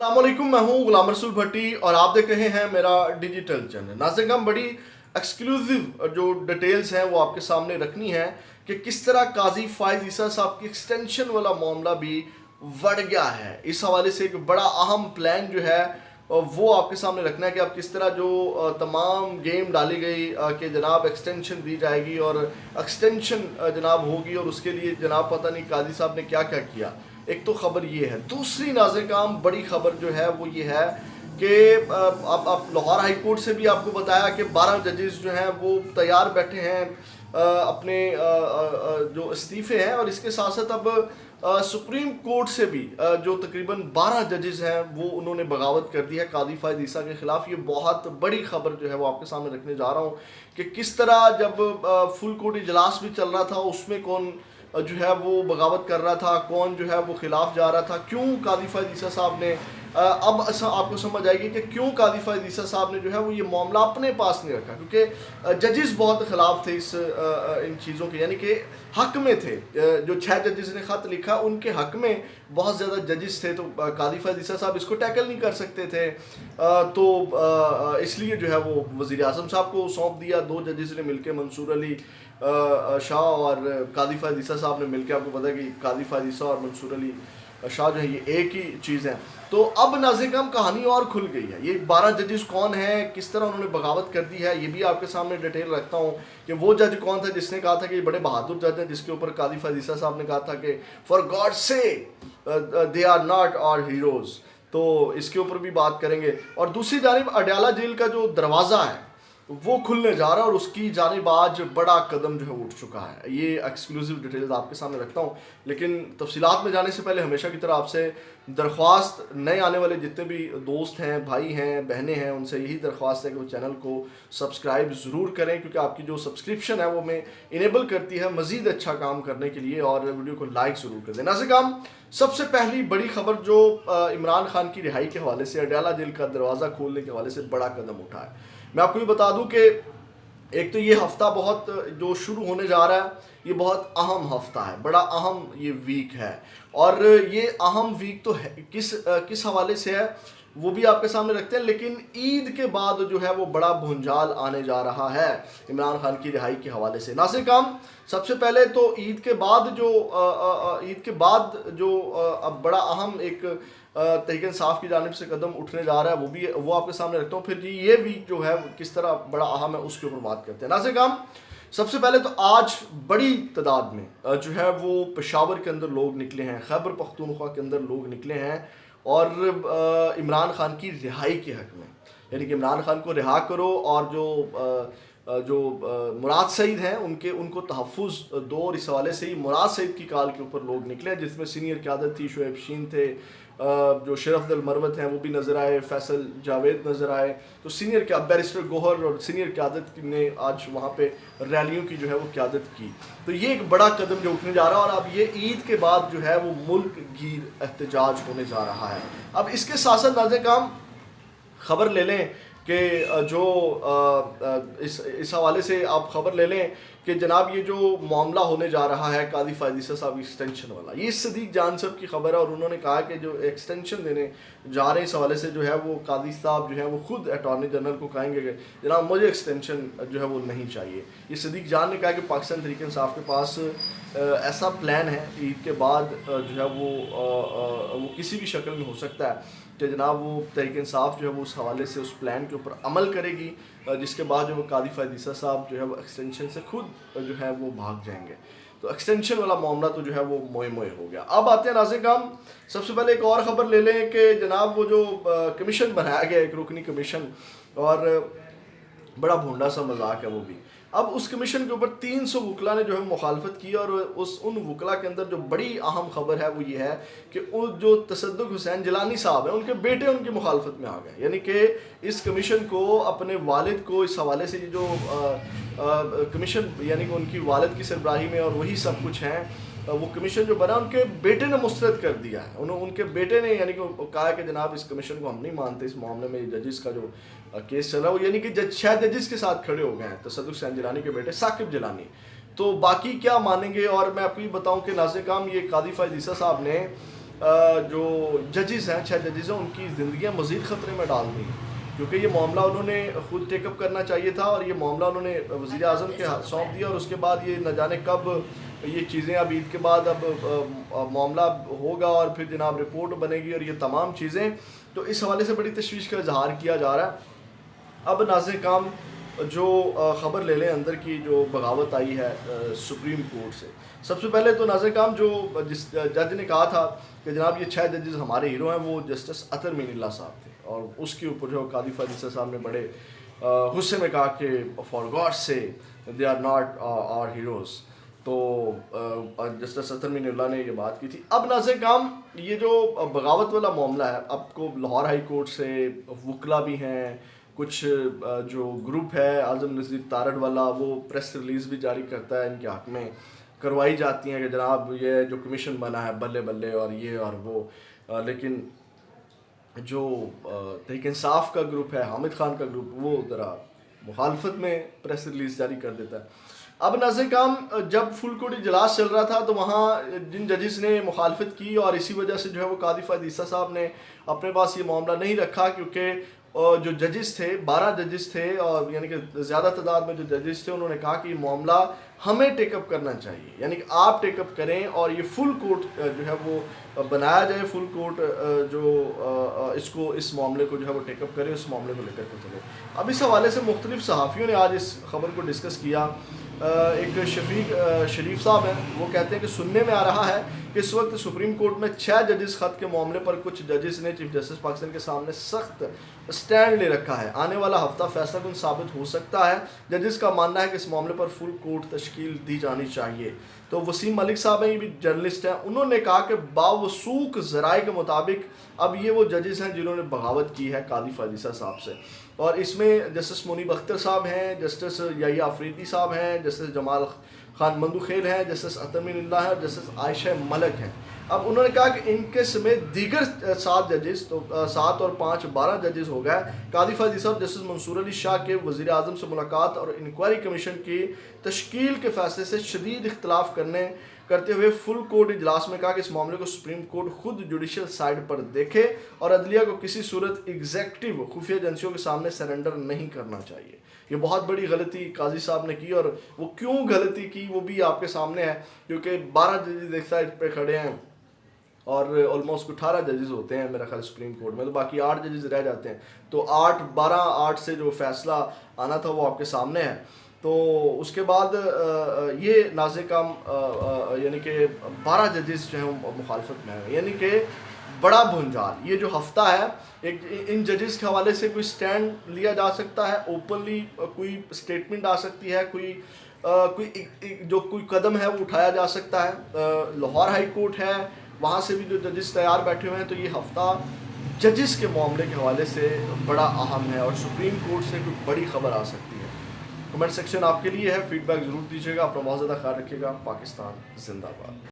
अस्सलाम वालेकुम, मैं हूँ गुलाम रसूल भट्टी और आप देख रहे हैं मेरा डिजिटल चैनल। नाज़रीन, हम बड़ी एक्सक्लूसिव जो डिटेल्स हैं वो आपके सामने रखनी है कि किस तरह काजी फायज ईसा साहब की एक्सटेंशन वाला मामला भी बढ़ गया है। इस हवाले से एक बड़ा अहम प्लान जो है वो आपके सामने रखना है कि आप किस तरह जो तमाम गेम डाली गई कि जनाब एक्सटेंशन दी जाएगी और एक्सटेंशन जनाब होगी और उसके लिए जनाब पता नहीं काजी साहब ने क्या क्या किया। एक तो ख़बर ये है। दूसरी नाज़रीन काम बड़ी ख़बर जो है वो ये है कि अब लाहौर हाई कोर्ट से भी आपको बताया कि 12 जजेस जो हैं वो तैयार बैठे हैं अपने जो इस्तीफ़े हैं, और इसके साथ साथ अब सुप्रीम कोर्ट से भी जो तकरीबन 12 जजेस हैं वो उन्होंने बगावत कर दी है काजी फायज ईसा के ख़िलाफ़। ये बहुत बड़ी ख़बर जो है वो आपके सामने रखने जा रहा हूँ कि किस तरह जब फुल कोर्ट इजलास भी चल रहा था उसमें कौन जो है वो बगावत कर रहा था, कौन जो है वो खिलाफ जा रहा था, क्यों काजी फायज ईसा साहब ने अब आपको समझ आएगी कि क्यों काजी फायज ईसा साहब ने जो है वो ये मामला अपने पास नहीं रखा, क्योंकि जजेस बहुत ख़िलाफ़ थे इस इन चीज़ों के, यानी कि हक़ में थे। जो 6 जजेस ने ख़त लिखा उनके हक़ में बहुत ज़्यादा जजेस थे, तो काजी फायज ईसा साहब इसको टैकल नहीं कर सकते थे, तो इसलिए जो है वो वज़ीर आज़म साहब को सौंप दिया। 2 जजेस ने मिलकर मंसूर अली शाह और काजी फायज ईसा साहब ने मिलकर, आपको पता है कि काजी फायज ईसा और मंसूर अली शाह जो है ये एक ही चीज़ है। तो अब नाज़रीन हम कहानी और खुल गई है। ये 12 जजेस कौन हैं, किस तरह उन्होंने बगावत कर दी है, ये भी आपके सामने डिटेल रखता हूँ कि वो जज कौन था जिसने कहा था कि ये बड़े बहादुर जज हैं, जिसके ऊपर काजी फायज ईसा साहब ने कहा था कि फॉर गॉड से they are not our heroes. तो इसके ऊपर भी बात करेंगे। और दूसरी जानिब अडयाला जेल का जो दरवाज़ा है वो खुलने जा रहा है और उसकी जानिब आज बड़ा कदम जो है उठ चुका है। ये एक्सक्लूसिव डिटेल्स आपके सामने रखता हूँ, लेकिन तफसीलात में जाने से पहले हमेशा की तरह आपसे दरख्वास्त, नए आने वाले जितने भी दोस्त हैं, भाई हैं, बहनें हैं, उनसे यही दरख्वास्त है कि वो चैनल को सब्सक्राइब ज़रूर करें, क्योंकि आपकी जो सब्सक्रिप्शन है वो हमें इनेबल करती है मज़ीद अच्छा काम करने के लिए, और वीडियो को लाइक ज़रूर कर दें। नाज़रीन काम सबसे पहली बड़ी खबर जो इमरान खान की रिहाई के हवाले से, अडयाला जेल का दरवाज़ा खोलने के हवाले से बड़ा कदम उठा है। मैं आपको ये बता दूं कि एक तो ये हफ़्ता बहुत जो शुरू होने जा रहा है ये बहुत अहम हफ़्ता है, बड़ा अहम ये वीक है, और ये अहम वीक तो है किस हवाले से है वो भी आपके सामने रखते हैं। लेकिन ईद के बाद जो है वो बड़ा भूंजाल आने जा रहा है इमरान खान की रिहाई के हवाले से। नाज़रीन काम सबसे पहले तो ईद के बाद जो अब बड़ा अहम एक तहरीक इंसाफ की जानिब से कदम उठने जा रहा है वो आपके सामने रखता हूँ। फिर ये वीक जो है किस तरह बड़ा अहम है उसके ऊपर बात करते हैं। नाज़रीन काम सबसे पहले तो आज बड़ी तादाद में जो है वो पेशावर के अंदर लोग निकले हैं, खैबर पख्तूनख्वा के अंदर लोग निकले हैं, और इमरान खान की रिहाई के हक़ में, यानी कि इमरान खान को रिहा करो, और जो मुराद सईद हैं उनको तहफ़्फ़ुज़ दो। और इस हवाले से ही मुराद सईद की काल के ऊपर लोग निकले, जिसमें सीनियर क़यादत थी, शुएब शीन थे, जो शरफ अल मरवत हैं वो भी नज़र आए, फैसल जावेद नज़र आए। तो सीनियर क्या बैरिस्टर गोहर और सीनियर क़यादत ने आज वहाँ पे रैलियों की जो है वो क़यादत की। तो ये एक बड़ा कदम जो उठने जा रहा है, और अब ये ईद के बाद जो है वो मुल्क गिर एहतजाज होने जा रहा है। अब इसके साथ साथ नाज़रीन काम ख़बर ले लें कि जो इस हवाले से आप ख़बर ले लें कि जनाब ये जो मामला होने जा रहा है काजी फायज ईसा साहब एक्सटेंशन वाला, ये सदीक जान साहब की ख़बर है, और उन्होंने कहा कि जो एक्सटेंशन देने जा रहे हैं इस हवाले से जो है वो काजी साहब जो है वो खुद अटॉर्नी जनरल को कहेंगे कि जनाब मुझे एक्सटेंशन जो है वो नहीं चाहिए। ये सदीक जान ने कहा कि पाकिस्तान तहरीक इंसाफ के पास ऐसा प्लान है ईद के बाद जो है वो किसी भी शक्ल में हो सकता है कि जनाब वो तहरीक इंसाफ जो है वो उस हवाले से उस प्लान के ऊपर अमल करेगी, जिसके बाद जो वो काजी फायज ईसा साहब जो है वो एक्सटेंशन से खुद जो है वो भाग जाएंगे। तो एक्सटेंशन वाला मामला तो जो है वो मोए मोए हो गया। अब आते हैं नाज़रीन काम सबसे पहले एक और ख़बर ले लें कि जनाब वो जो कमीशन बनाया गया, एक रुकनी कमीशन, और बड़ा भोंडा सा मजाक है वो भी। अब उस कमीशन के ऊपर 300 वकला ने जो है मुखालफत की, और उन वकला के अंदर जो बड़ी अहम खबर है वो ये है कि वो जो तसद्दुक़ हुसैन जिलानी साहब हैं उनके बेटे उनकी मुखालफत में आ गए, यानी कि इस कमीशन को अपने वालिद को इस हवाले से ये जो कमीशन यानी कि उनकी वालिद की सरबराही में और वही सब कुछ हैं, वो कमीशन जो बना उनके बेटे ने मुस्तरद कर दिया है। उनके बेटे ने यानी कि कहा कि जनाब इस कमीशन को हम नहीं मानते, इस मामले में जजिस का जो केस चल रहा है वो यानी कि शायद जजिस के साथ खड़े हो गए हैं तसद्दुक़ हुसैन जिलानी के बेटे साकिब जिलानी। तो बाकी क्या मानेंगे, और मैं आपको ये बताऊं कि नाज़रीन काम ये काजी फायज ईसा साहब ने جو ججز ہیں 6 ججز ہیں ان کی زندگیاں مزید خطرے میں ڈال دی ہیں، کیونکہ یہ معاملہ انہوں نے خود ٹیک اپ کرنا چاہیے تھا اور یہ معاملہ انہوں نے وزیر اعظم کے ہاتھ سونپ دیا، اور اس کے بعد یہ نہ جانے کب یہ چیزیں اب عید کے بعد اب معاملہ ہوگا اور پھر جناب رپورٹ بنے گی اور یہ تمام چیزیں، تو اس حوالے سے بڑی تشویش کا اظہار کیا جا رہا ہے۔ اب ناظرین کام جو خبر لے لیں اندر کی جو بغاوت آئی ہے سپریم کورٹ سے، سب سے پہلے تو ناظرین کام جو جس جج نے کہا تھا کہ جناب یہ 6 ججز ہمارے ہیرو ہیں، وہ جسٹس اطہر مین اللہ صاحب تھے، اور اس کے اوپر جو قاضی فائز عیسیٰ صاحب نے بڑے غصے میں کہا کہ فار گاڈ سے they are not our heroes, تو جسٹس اطہر مین اللہ نے یہ بات کی تھی۔ اب ناظرین کام یہ جو بغاوت والا معاملہ ہے، اب کو لاہور ہائی کورٹ سے وکلا بھی ہیں، کچھ جو گروپ ہے اعظم نذیر تارڑ والا، وہ پریس ریلیز بھی جاری کرتا ہے ان کے حق میں، کروائی جاتی ہیں کہ جناب یہ جو کمیشن بنا ہے بلے بلے اور یہ اور وہ، لیکن جو تحریک انصاف کا گروپ ہے، حامد خان کا گروپ، وہ ذرا مخالفت میں پریس ریلیز جاری کر دیتا ہے۔ اب ناظرین کام جب فل کوڈ اجلاس چل رہا تھا تو وہاں جن ججز نے مخالفت کی، اور اسی وجہ سے جو ہے وہ قاضی فائز عیسیٰ صاحب نے اپنے پاس یہ معاملہ نہیں رکھا، کیونکہ جو ججز تھے 12 ججز تھے، اور یعنی کہ زیادہ تعداد میں جو ججز تھے انہوں نے کہا کہ یہ معاملہ ہمیں ٹیک اپ کرنا چاہیے، یعنی کہ آپ ٹیک اپ کریں اور یہ فل کورٹ جو ہے وہ بنایا جائے، فل کورٹ جو اس معاملے کو جو ہے وہ ٹیک اپ کرے، اس معاملے کو لے کر کے چلے۔ اب اس حوالے سے مختلف صحافیوں نے آج اس خبر کو ڈسکس کیا۔ ایک شفیق شریف صاحب ہیں، وہ کہتے ہیں کہ سننے میں آ رہا ہے کہ اس وقت سپریم کورٹ میں 6 ججز خط کے معاملے پر کچھ ججز نے چیف جسٹس پاکستان کے سامنے سخت سٹینڈ لے رکھا ہے، آنے والا ہفتہ فیصلہ کن ثابت ہو سکتا ہے۔ ججز کا ماننا ہے کہ اس معاملے پر فل کورٹ تشکیل دی جانی چاہیے۔ تو وسیم ملک صاحب ہیں، یہ بھی جرنلسٹ ہیں، انہوں نے کہا کہ باوثوق ذرائع کے مطابق اب یہ وہ ججز ہیں جنہوں نے بغاوت کی ہے قاضی فائز عیسیٰ صاحب سے، اور اس میں جسٹس منیب اختر صاحب ہیں، جسٹس یحییٰ آفریدی صاحب ہیں، جسٹس جمال خان مندوخیل ہیں، جسٹس اطہر مین اللہ ہیں، اور جسٹس عائشہ ملک ہیں۔ اب انہوں نے کہا کہ ان کے سمیت دیگر 7 ججز، تو 7 اور 5 12 ججز ہو گئے۔ قاضی فائز عیسیٰ اور جسٹس منصور علی شاہ کے وزیر اعظم سے ملاقات اور انکوائری کمیشن کی تشکیل کے فیصلے سے شدید اختلاف کرتے ہوئے فل کورٹ اجلاس میں کہا کہ اس معاملے کو سپریم کورٹ خود جوڈیشل سائیڈ پر دیکھے اور عدلیہ کو کسی صورت ایگزیکٹو خفیہ ایجنسیوں کے سامنے سرنڈر نہیں کرنا چاہیے۔ یہ بہت بڑی غلطی قاضی صاحب نے کی، اور وہ کیوں غلطی کی وہ بھی آپ کے سامنے ہے، کیونکہ 12 ججز ایک سائڈ پہ کھڑے ہیں اور آلموسٹ 18 ججز ہوتے ہیں میرا خیال سپریم کورٹ میں، تو باقی 8 ججز رہ جاتے ہیں، تو 8 سے جو فیصلہ آنا تھا وہ آپ کے سامنے ہے۔ تو اس کے بعد یہ ناظرین کام یعنی کہ 12 ججز جو ہیں مخالفت میں ہیں، یعنی کہ بڑا بھونجال یہ جو ہفتہ ہے، ایک ان ججز کے حوالے سے کوئی سٹینڈ لیا جا سکتا ہے، اوپنلی کوئی سٹیٹمنٹ آ سکتی ہے، کوئی قدم ہے وہ اٹھایا جا سکتا ہے۔ لاہور ہائی کورٹ ہے، وہاں سے بھی جو ججز تیار بیٹھے ہوئے ہیں، تو یہ ہفتہ ججز کے معاملے کے حوالے سے بڑا اہم ہے، اور سپریم کورٹ سے کوئی بڑی خبر آ سکتی ہے۔ کمنٹ سیکشن آپ کے لیے ہے، فیڈ بیک ضرور دیجیے گا، اپنا بہت زیادہ خیال رکھیے گا۔ پاکستان زندہ باد۔